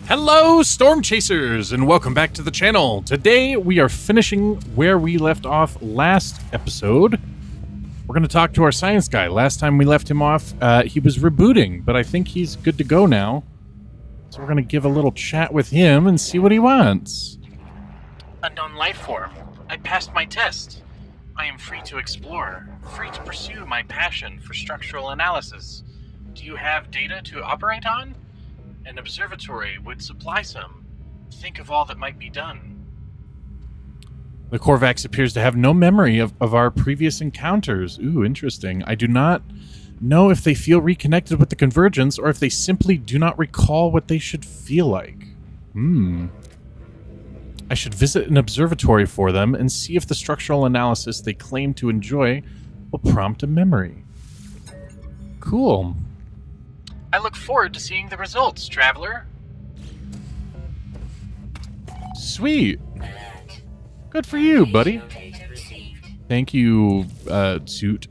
Hello, Storm Chasers, and welcome back to the channel. Today, we are finishing where we left off last episode. We're going to talk to our science guy. Last time we left him off, he was rebooting, but I think he's good to go now. So we're going to give a little chat with him and see what he wants. Unknown life form. I passed my test. I am free to explore, free to pursue my passion for structural analysis. Do you have data to operate on? An observatory would supply some. Think of all that might be done. The Korvax appears to have no memory of our previous encounters. Ooh, interesting. I do not know if they feel reconnected with the Convergence or if they simply do not recall what they should feel like. I should visit an observatory for them and see if the structural analysis they claim to enjoy will prompt a memory. Cool. I look forward to seeing the results, Traveler. Sweet. Good for you, buddy. Thank you, Suit.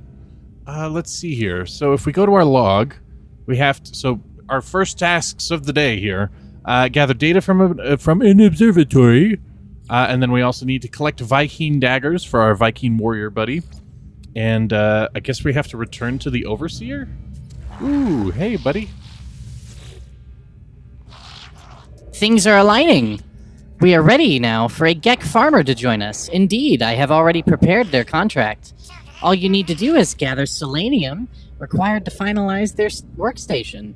Let's see here. So if we go to our log, we have to... So our first tasks of the day here, gather data from an observatory, and then we also need to collect Viking daggers for our Viking warrior buddy. And I guess we have to return to the Overseer? Ooh, hey, buddy. Things are aligning. We are ready now for a Gek farmer to join us. Indeed, I have already prepared their contract. All you need to do is gather selenium required to finalize their workstation.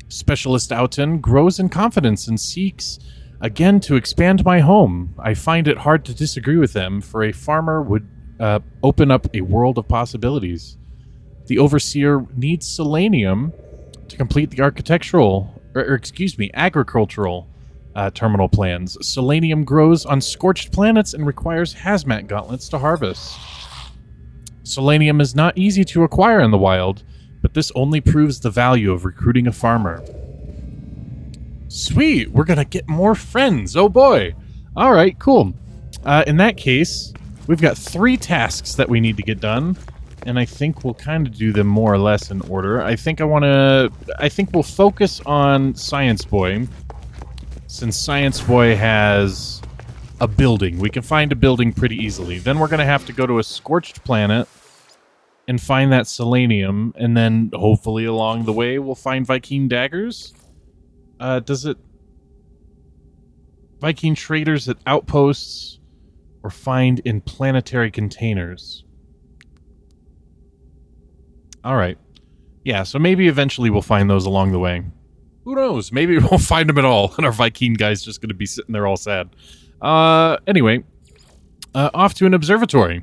Specialist Outen grows in confidence and seeks again to expand my home. I find it hard to disagree with them, for a farmer would open up a world of possibilities. The Overseer needs selenium to complete the agricultural terminal plans. Selenium grows on scorched planets and requires hazmat gauntlets to harvest. Selenium is not easy to acquire in the wild, but this only proves the value of recruiting a farmer. Sweet, we're gonna get more friends. Oh boy. All right, cool. In that case, we've got 3 tasks that we need to get done. And I think we'll kind of do them more or less in order. I think we'll focus on Science Boy, since Science Boy has a building. We can find a building pretty easily. Then we're going to have to go to a scorched planet and find that selenium, and then hopefully along the way we'll find Viking daggers. Viking traders at outposts, or find in planetary containers? Alright. Yeah, so maybe eventually we'll find those along the way. Who knows? Maybe we won't find them at all, and our Viking guy's just going to be sitting there all sad. Anyway. Off to an observatory.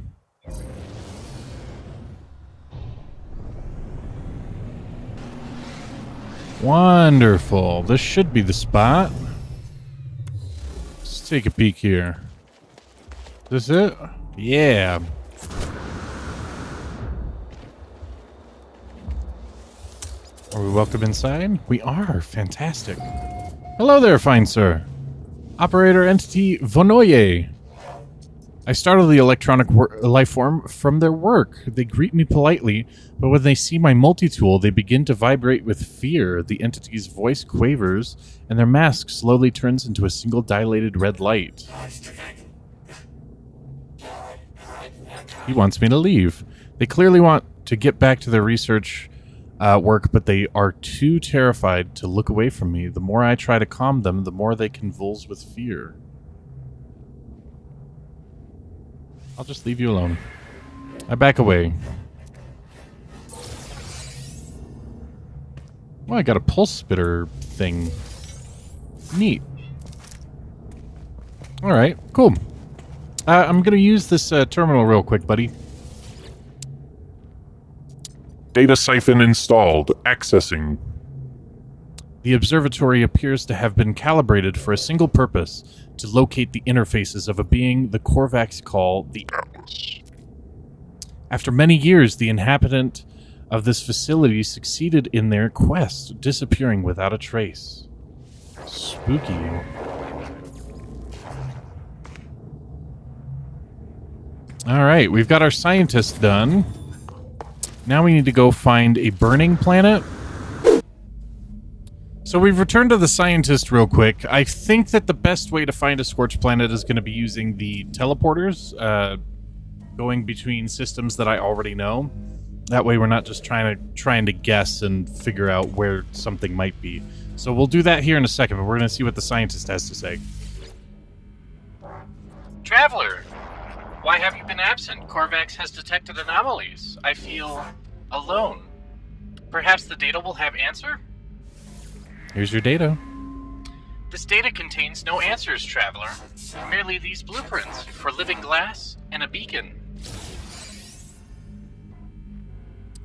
Wonderful. This should be the spot. Let's take a peek here. Is this it? Yeah. Are we welcome inside? We are. Fantastic. Hello there, fine sir. Operator Entity Vonoye. I startle the electronic life form from their work. They greet me politely, but when they see my multi-tool, they begin to vibrate with fear. The entity's voice quavers, and their mask slowly turns into a single dilated red light. He wants me to leave. They clearly want to get back to their research work, but they are too terrified to look away from me. The more I try to calm them, the more they convulse with fear. I'll just leave you alone. I back away. Well, I got a pulse spitter thing. Neat. Alright, cool. I'm gonna use this terminal real quick, buddy. Data siphon installed. Accessing. The observatory appears to have been calibrated for a single purpose, to locate the interfaces of a being the Korvax call the Atlas. After many years, the inhabitant of this facility succeeded in their quest, disappearing without a trace. Spooky. Alright, we've got our scientist done. Now we need to go find a burning planet. So we've returned to the scientist real quick. I think that the best way to find a scorched planet is going to be using the teleporters, going between systems that I already know. That way we're not just trying to guess and figure out where something might be. So we'll do that here in a second, but we're going to see what the scientist has to say. Traveler, why have you been absent? Korvax has detected anomalies. I feel alone. Perhaps the data will have answer? Here's your data. This data contains no answers, Traveler. Merely these blueprints for living glass and a beacon.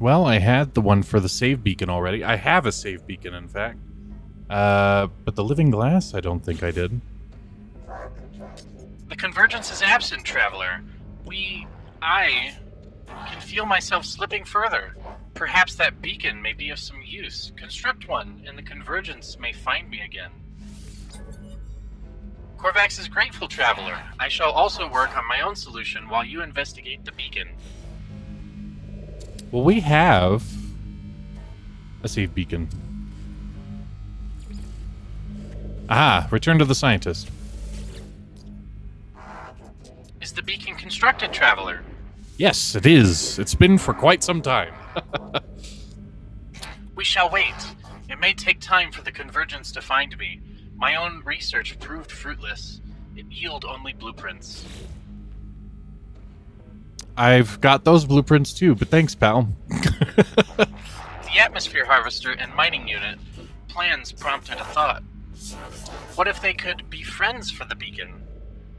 Well, I had the one for the save beacon already. I have a save beacon, in fact. But the living glass, I don't think I did. The convergence is absent, Traveler. I can feel myself slipping further. Perhaps that beacon may be of some use. Construct one, and the convergence may find me again. Korvax is grateful, Traveler. I shall also work on my own solution while you investigate the beacon. Well, we have a save beacon. Aha, return to the scientist. Is the beacon constructed, Traveler? Yes, it is. It's been for quite some time. We shall wait. It may take time for the convergence to find me. My own research proved fruitless. It yield only blueprints. I've got those blueprints too, but thanks, pal. The atmosphere harvester and mining unit plans prompted a thought. What if they could be friends for the beacon?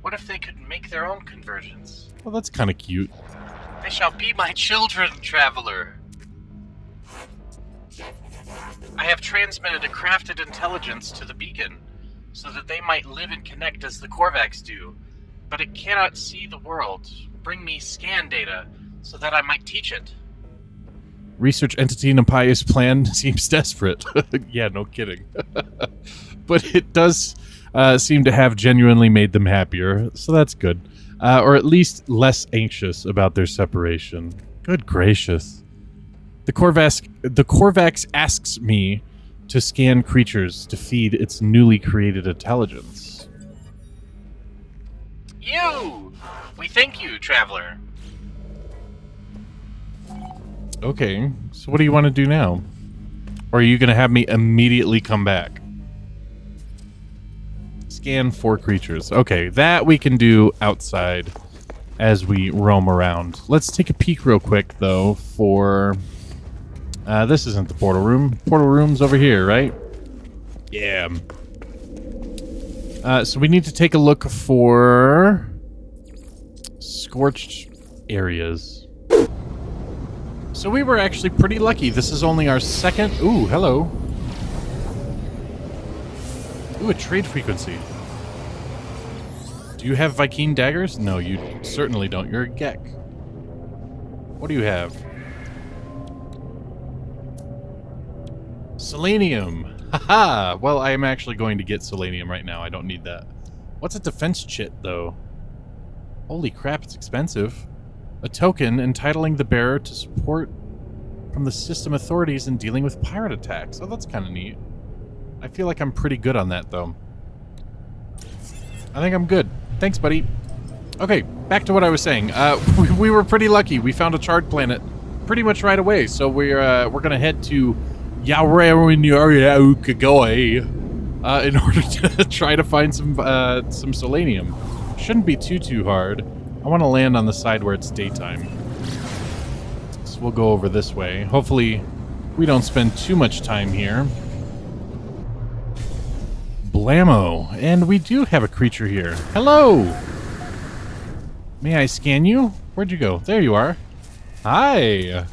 What if they could make their own convergence? Well, that's kind of cute. They shall be my children, Traveler. I have transmitted a crafted intelligence to the beacon, so that they might live and connect as the Korvax do. But it cannot see the world. Bring me scan data, so that I might teach it. Research entity Napia's plan seems desperate. Yeah, no kidding. But it does seem to have genuinely made them happier, so that's good. Or at least less anxious about their separation. Good gracious. The Korvax asks me to scan creatures to feed its newly created intelligence. You! We thank you, Traveler. Okay, so what do you want to do now? Or are you going to have me immediately come back? Scan 4 creatures. Okay, that we can do outside as we roam around. Let's take a peek real quick, though, for... this isn't the portal room. Portal room's over here, right? Yeah. So we need to take a look for... scorched areas. So we were actually pretty lucky. This is only our second... Ooh, hello. Ooh, a trade frequency. Do you have Vy'keen daggers? No, you certainly don't. You're a Gek. What do you have? Selenium. Haha! Well, I am actually going to get selenium right now. I don't need that. What's a defense chit, though? Holy crap, it's expensive. A token entitling the bearer to support from the system authorities in dealing with pirate attacks. Oh, that's kind of neat. I feel like I'm pretty good on that, though. I think I'm good. Thanks, buddy. Okay, back to what I was saying. We were pretty lucky. We found a charred planet pretty much right away, so we're gonna head to Yaowayaukagoi in order to try to find some selenium. Shouldn't be too hard. I want to land on the side where it's daytime. So we'll go over this way. Hopefully, we don't spend too much time here. Blammo. And we do have a creature here. Hello! May I scan you? Where'd you go? There you are. Hi!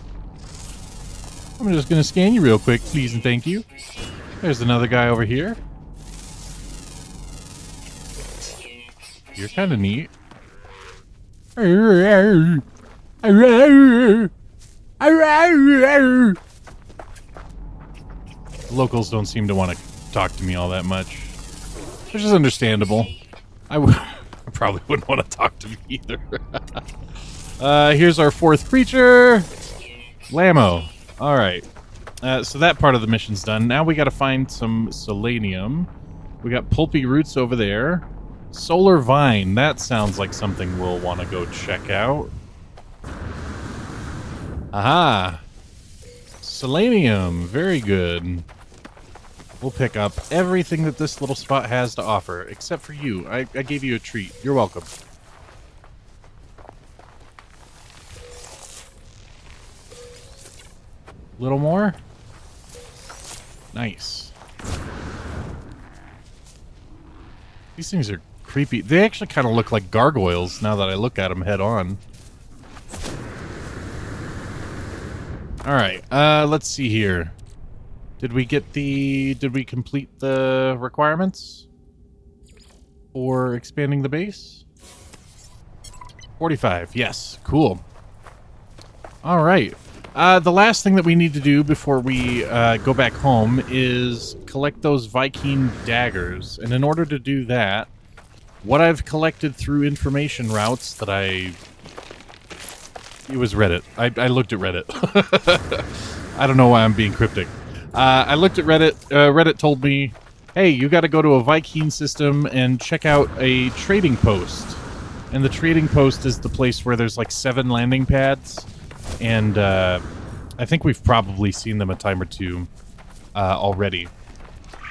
I'm just gonna scan you real quick, please and thank you. There's another guy over here. You're kind of neat. Locals don't seem to want to talk to me all that much, which is understandable. I probably wouldn't want to talk to me either. Here's our 4th creature. Lammo. Alright. So that part of the mission's done. Now we got to find some selenium. We got pulpy roots over there. Solar vine. That sounds like something we'll want to go check out. Aha. Selenium. Very good. We'll pick up everything that this little spot has to offer, except for you. I gave you a treat. You're welcome. Little more? Nice. These things are creepy. They actually kind of look like gargoyles now that I look at them head on. Alright, let's see here. Did we complete the requirements for expanding the base? 45, yes, cool. Alright. The last thing that we need to do before we go back home is collect those Viking daggers. And in order to do that, what I've collected through information routes that it was Reddit. I looked at Reddit. I don't know why I'm being cryptic. I looked at Reddit. Reddit told me, hey, you got to go to a Viking system and check out a trading post. And the trading post is the place where there's like 7 landing pads. And I think we've probably seen them a time or two already.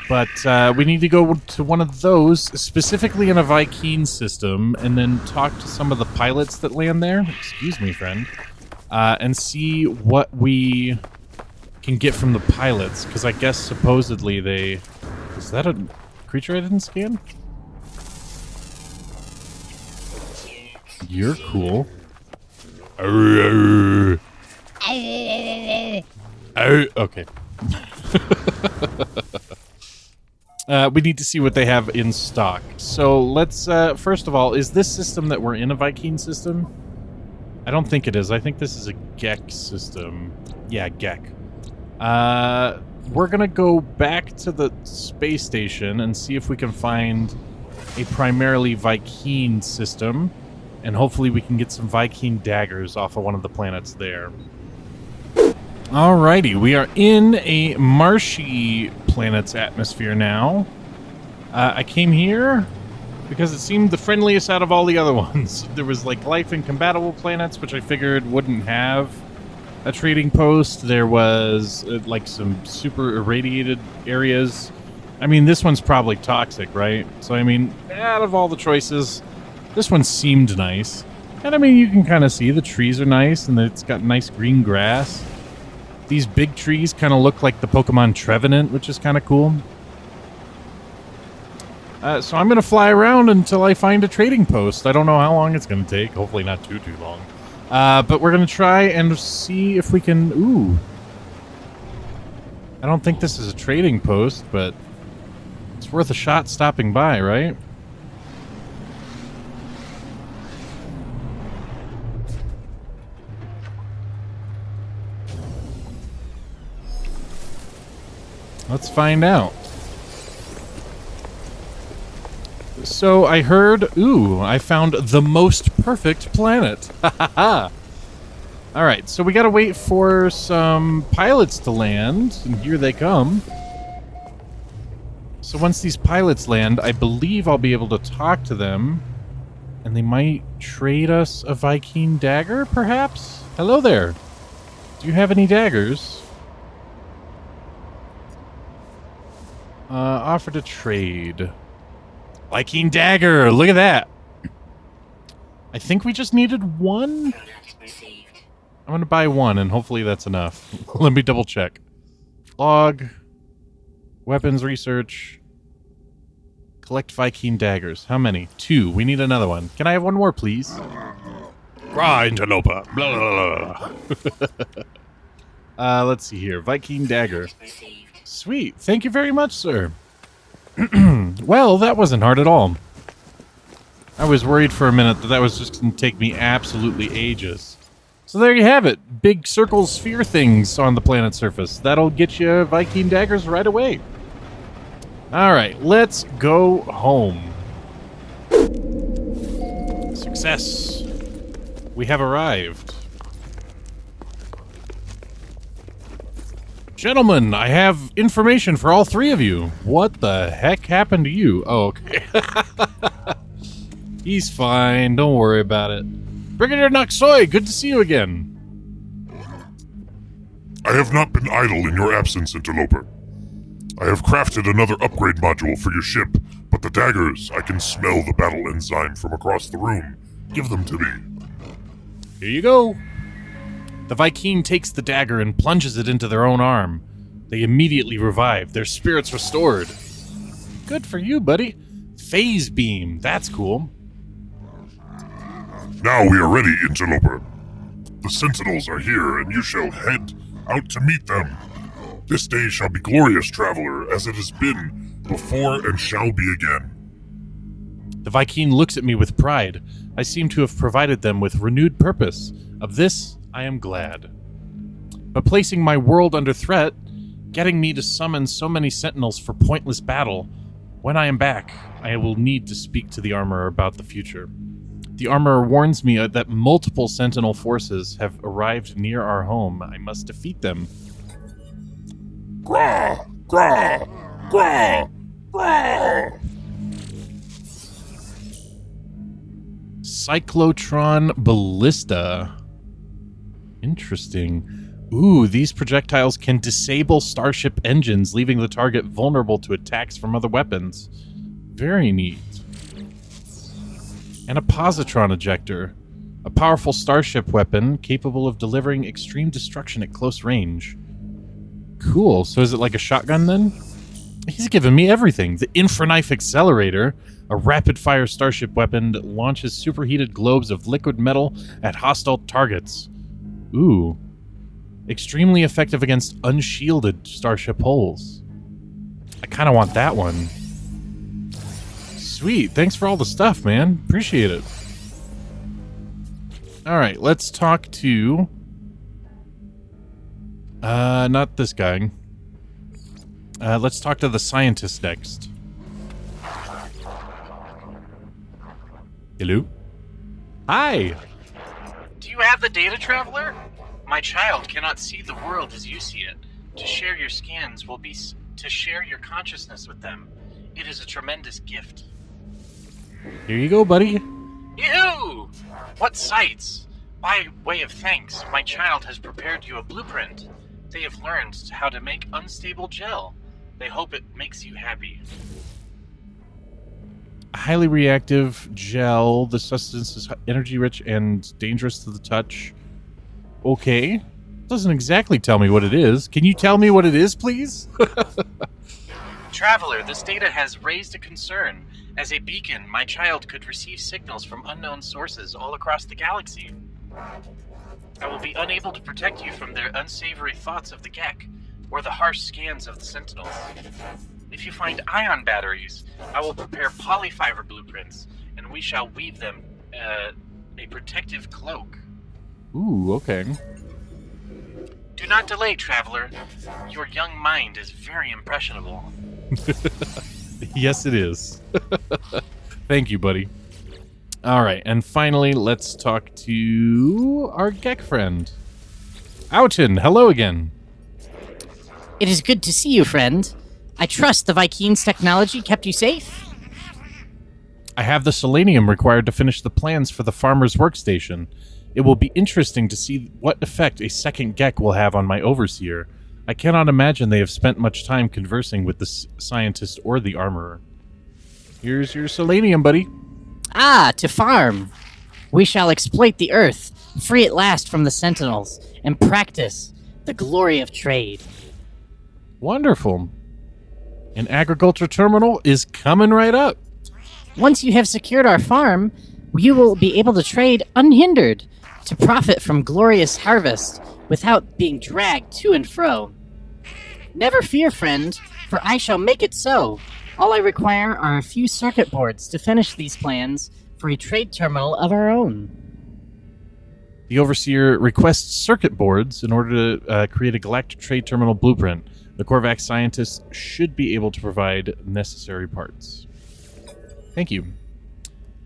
But we need to go to one of those, specifically in a Viking system, and then talk to some of the pilots that land there. Excuse me, friend. And see what we can get from the pilots. Because I guess supposedly they... Is that a creature I didn't scan? You're cool. Okay. We need to see what they have in stock. So let's, first of all, is this system that we're in a Viking system? I don't think it is. I think this is a Gek system. Yeah, Gek. We're gonna go back to the space station and see if we can find a primarily Viking system. And hopefully we can get some Viking daggers off of one of the planets there. Alrighty, we are in a marshy planet's atmosphere now. I came here because it seemed the friendliest out of all the other ones. There was like life incompatible planets, which I figured wouldn't have a trading post. There was like some super irradiated areas. I mean, this one's probably toxic, right? So I mean, out of all the choices, this one seemed nice. And I mean, you can kind of see the trees are nice and it's got nice green grass. These big trees kind of look like the Pokemon Trevenant, which is kind of cool. So I'm going to fly around until I find a trading post. I don't know how long it's going to take. Hopefully not too long. But we're going to try and see if we can... Ooh. I don't think this is a trading post, but it's worth a shot stopping by, right? Let's find out. So I heard, ooh, I found the most perfect planet. Ha ha ha. Alright, so we gotta wait for some pilots to land, and here they come. So once these pilots land, I believe I'll be able to talk to them, and they might trade us a Viking dagger, perhaps? Hello there. Do you have any daggers? Offer to trade. Viking dagger! Look at that! I think we just needed one? I'm gonna buy one, and hopefully that's enough. Let me double check. Log. Weapons research. Collect Viking daggers. How many? 2. We need another one. Can I have one more, please? Interloper. Blah, blah, blah. Let's see here. Viking dagger. Sweet. Thank you very much, sir. Well, that wasn't hard at all. I was worried for a minute that was just going to take me absolutely ages. So there you have it. Big circle sphere things on the planet's surface. That'll get you Viking daggers right away. Alright, let's go home. Success. We have arrived. Gentlemen, I have information for all three of you. What the heck happened to you? Oh, okay. He's fine. Don't worry about it. Brigadier Noxoy, good to see you again. I have not been idle in your absence, Interloper. I have crafted another upgrade module for your ship, but the daggers, I can smell the battle enzyme from across the room. Give them to me. Here you go. The Vy'keen takes the dagger and plunges it into their own arm. They immediately revive, their spirits restored. Good for you, buddy. Phase beam, that's cool. Now we are ready, Interloper. The Sentinels are here, and you shall head out to meet them. This day shall be glorious, traveler, as it has been before and shall be again. The Vy'keen looks at me with pride. I seem to have provided them with renewed purpose. Of this, I am glad. But placing my world under threat, getting me to summon so many Sentinels for pointless battle, when I am back, I will need to speak to the Armorer about the future. The Armorer warns me that multiple Sentinel forces have arrived near our home. I must defeat them. Grah! Grah! Grah! Grah! Cyclotron Ballista. Interesting. Ooh, these projectiles can disable starship engines, leaving the target vulnerable to attacks from other weapons. Very neat. And a positron ejector. A powerful starship weapon capable of delivering extreme destruction at close range. Cool. So is it like a shotgun then? He's given me everything. The Infraknife Accelerator, a rapid-fire starship weapon that launches superheated globes of liquid metal at hostile targets. Ooh. Extremely effective against unshielded starship hulls. I kind of want that one. Sweet. Thanks for all the stuff, man. Appreciate it. Alright, let's talk to... not this guy. Let's talk to the scientist next. Hello? Hi! Do you have the data, Traveler? My child cannot see the world as you see it. To share your scans will be to share your consciousness with them. It is a tremendous gift. Here you go, buddy. Yoo-hoo! What sights! By way of thanks, my child has prepared you a blueprint. They have learned how to make unstable gel. They hope it makes you happy. Highly reactive gel. The substance is energy rich and dangerous to the touch. Okay. Doesn't exactly tell me what it is. Can you tell me what it is, please? Traveler, this data has raised a concern. As a beacon, my child could receive signals from unknown sources all across the galaxy. I will be unable to protect you from their unsavory thoughts of the Gek, or the harsh scans of the Sentinels. If you find ion batteries, I will prepare polyfiber blueprints, and we shall weave them a protective cloak. Ooh, okay. Do not delay, Traveler. Your young mind is very impressionable. Yes, it is. Thank you, buddy. All right, and finally, let's talk to our Gek friend. Outen, hello again. It is good to see you, friend. I trust the Vy'keen's technology kept you safe? I have the selenium required to finish the plans for the farmer's workstation. It will be interesting to see what effect a second Gek will have on my overseer. I cannot imagine they have spent much time conversing with the scientist or the armorer. Here's your selenium, buddy. Ah, to farm. We shall exploit the earth, free at last from the Sentinels, and practice the glory of trade. Wonderful. An agriculture terminal is coming right up. Once you have secured our farm, you will be able to trade unhindered, to profit from glorious harvest without being dragged to and fro. Never fear, friend, for I shall make it so. All I require are a few circuit boards to finish these plans for a trade terminal of our own. The Overseer requests circuit boards in order to create a galactic trade terminal blueprint. The Korvax scientists should be able to provide necessary parts. Thank you.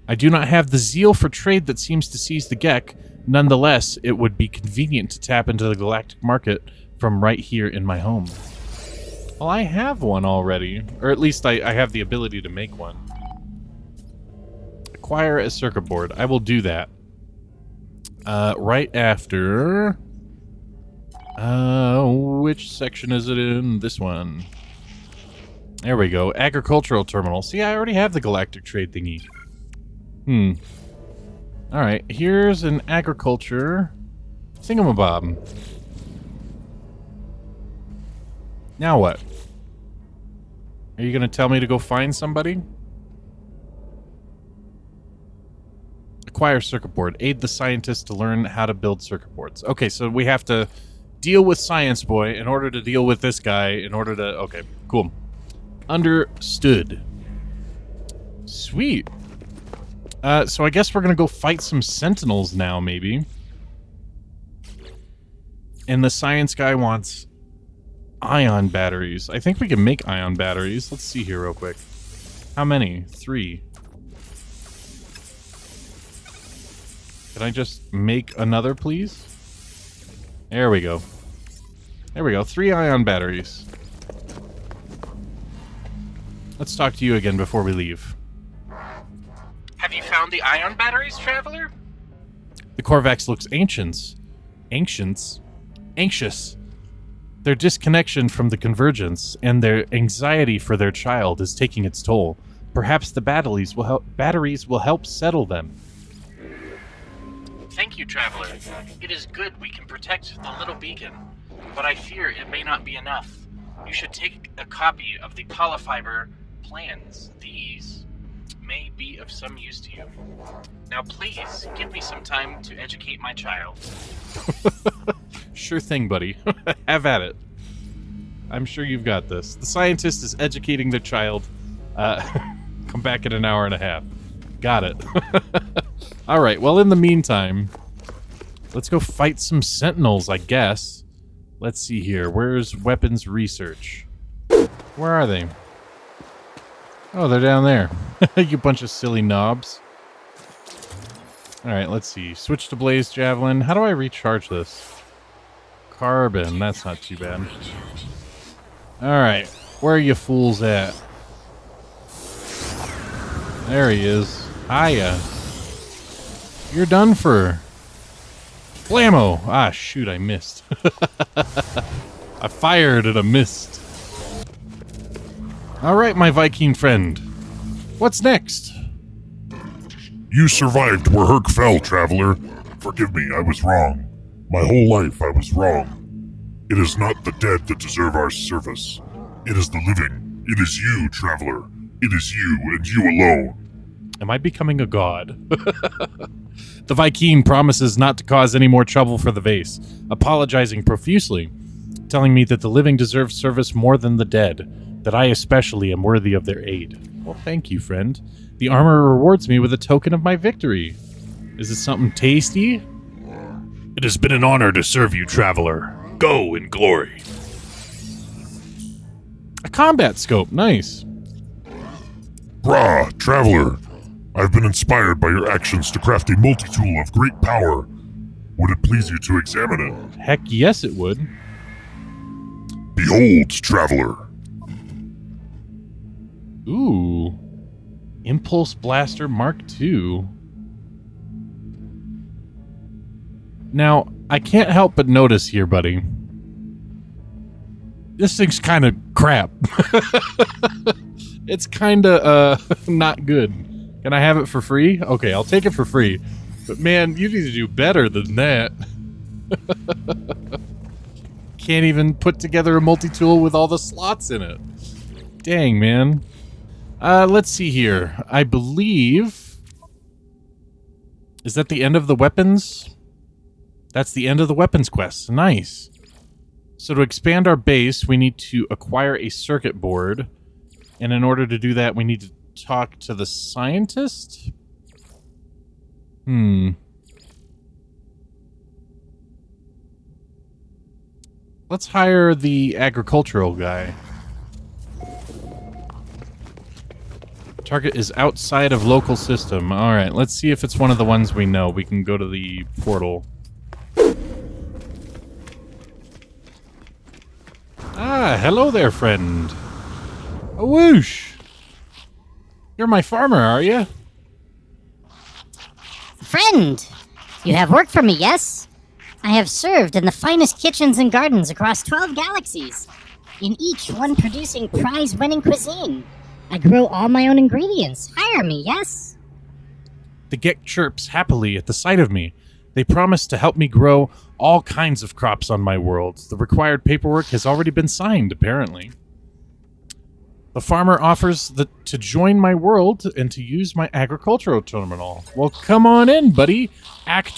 I do not have the zeal for trade that seems to seize the Gek. Nonetheless, it would be convenient to tap into the galactic market from right here in my home. Well, I have one already. Or at least I have the ability to make one. Acquire a circuit board. I will do that. Right after... which section is it in? This one. There we go. Agricultural terminal. See, I already have the galactic trade thingy. Alright, here's an agriculture thingamabob. Now what? Are you going to tell me to go find somebody? Acquire circuit board. Aid the scientists to learn how to build circuit boards. Okay, so we have to deal with Science Boy in order to deal with this guy in order to... Okay, cool. Understood. Sweet. So I guess we're going to go fight some Sentinels now, maybe. And the science guy wants ion batteries. I think we can make ion batteries. Let's see here real quick. How many? 3. Can I just make another, please? There we go. There we go. 3 ion batteries. Let's talk to you again before we leave. Have you found the ion batteries, Traveler? The Korvax looks anxious. Their disconnection from the convergence and their anxiety for their child is taking its toll. Perhaps the batteries will help settle them. Thank you, Traveler. It is good we can protect the little beacon, but I fear it may not be enough. You should take a copy of the polyfiber plans. These may be of some use to you. Now please, give me some time to educate my child. Sure thing, buddy. Have at it. I'm sure you've got this. The scientist is educating their child. Come back in an hour and a half. Got it. Alright, well in the meantime, let's go fight some Sentinels, I guess. Let's see here. Where's weapons research? Where are they? Oh, they're down there. You bunch of silly knobs. Alright, let's see. Switch to Blaze Javelin. How do I recharge this? Carbon. That's not too bad. Alright. Where are you fools at? There he is. Hiya. You're done for. Blammo! Ah, shoot, I missed. I fired and I missed. Alright, my Viking friend. What's next? You survived where Herc fell, Traveler. Forgive me, I was wrong. My whole life I was wrong. It is not the dead that deserve our service. It is the living. It is you, Traveler. It is you and you alone. Am I becoming a god? The Viking promises not to cause any more trouble for the vase, apologizing profusely, telling me that the living deserve service more than the dead, that I especially am worthy of their aid. Well, thank you, friend. The armor rewards me with a token of my victory. Is it something tasty? It has been an honor to serve you, Traveler. Go in glory. A combat scope, nice. Brah, Traveler. I've been inspired by your actions to craft a multi-tool of great power. Would it please you to examine it? Heck yes, it would. Behold, Traveler. Ooh. Impulse Blaster Mark II. Now, I can't help but notice here, buddy. This thing's kind of crap. It's kind of, not good. Can I have it for free? Okay, I'll take it for free. But man, you need to do better than that. Can't even put together a multi-tool with all the slots in it. Dang, man. Let's see here. I believe... Is that the end of the weapons? That's the end of the weapons quest. Nice. So to expand our base, we need to acquire a circuit board. And in order to do that, we need to talk to the scientist? Let's hire the agricultural guy. Target is outside of local system. Alright, let's see if it's one of the ones we know. We can go to the portal. hello there, friend. A whoosh. You're my farmer, are you? Friend, you have work for me, yes? I have served in the finest kitchens and gardens across 12 galaxies, in each one producing prize-winning cuisine. I grow all my own ingredients. Hire me, yes? The Gek chirps happily at the sight of me. They promise to help me grow all kinds of crops on my world. The required paperwork has already been signed, apparently. The farmer offers to join my world and to use my agricultural terminal. Well, come on in, buddy. I'm going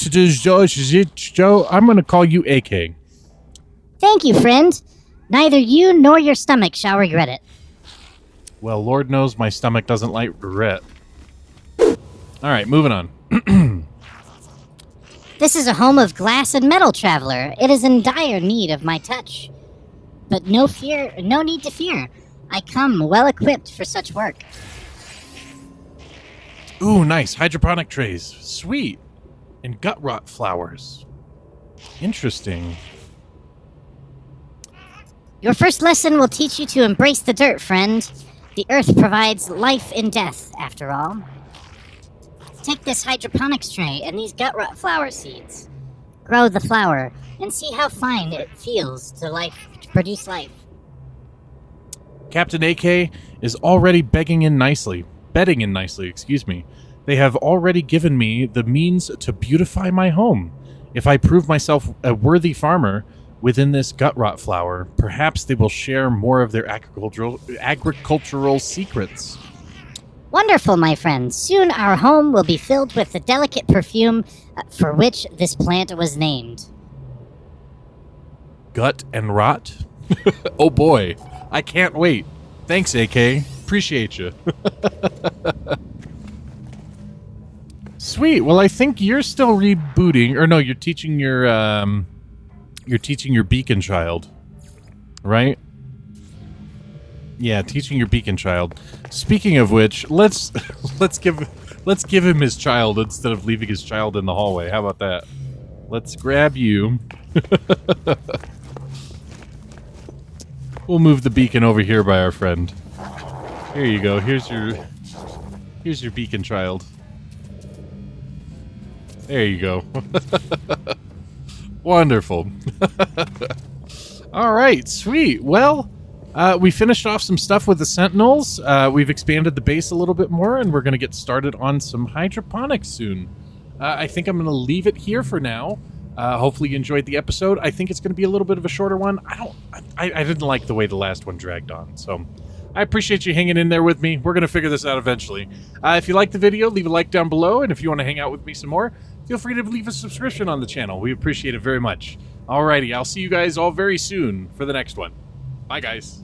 to call you AK. Thank you, friend. Neither you nor your stomach shall regret it. Well, Lord knows my stomach doesn't like regret. All right, moving on. This is a home of glass and metal, traveler. It is in dire need of my touch. But no need to fear. I come well-equipped for such work. Ooh, nice. Hydroponic trays. Sweet. And gut rot flowers. Interesting. Your first lesson will teach you to embrace the dirt, friend. The earth provides life in death, after all. Take this hydroponics tray and these gut rot flower seeds. Grow the flower and see how fine it feels to produce life. Captain AK is already bedding in nicely, excuse me. They have already given me the means to beautify my home. If I prove myself a worthy farmer within this gut rot flower, perhaps they will share more of their agricultural secrets. Wonderful, my friend. Soon our home will be filled with the delicate perfume for which this plant was named. Gut and rot? Oh boy, I can't wait. Thanks, AK. Appreciate you. Sweet. Well, I think you're still rebooting, or no, you're teaching your beacon child, right? Yeah, teaching your beacon child. Speaking of which, let's give him his child instead of leaving his child in the hallway. How about that? Let's grab you. We'll move the beacon over here by our friend. Here you go. Here's your beacon child. There you go. Wonderful. All right, sweet. Well, we finished off some stuff with the Sentinels. We've expanded the base a little bit more, and we're going to get started on some hydroponics soon. I think I'm going to leave it here for now. Hopefully you enjoyed the episode. I think it's going to be a little bit of a shorter one. I didn't like the way the last one dragged on, so I appreciate you hanging in there with me. We're going to figure this out eventually. If you liked the video, leave a like down below, and if you want to hang out with me some more, feel free to leave a subscription on the channel. We appreciate it very much. Alrighty, I'll see you guys all very soon for the next one. Bye, guys.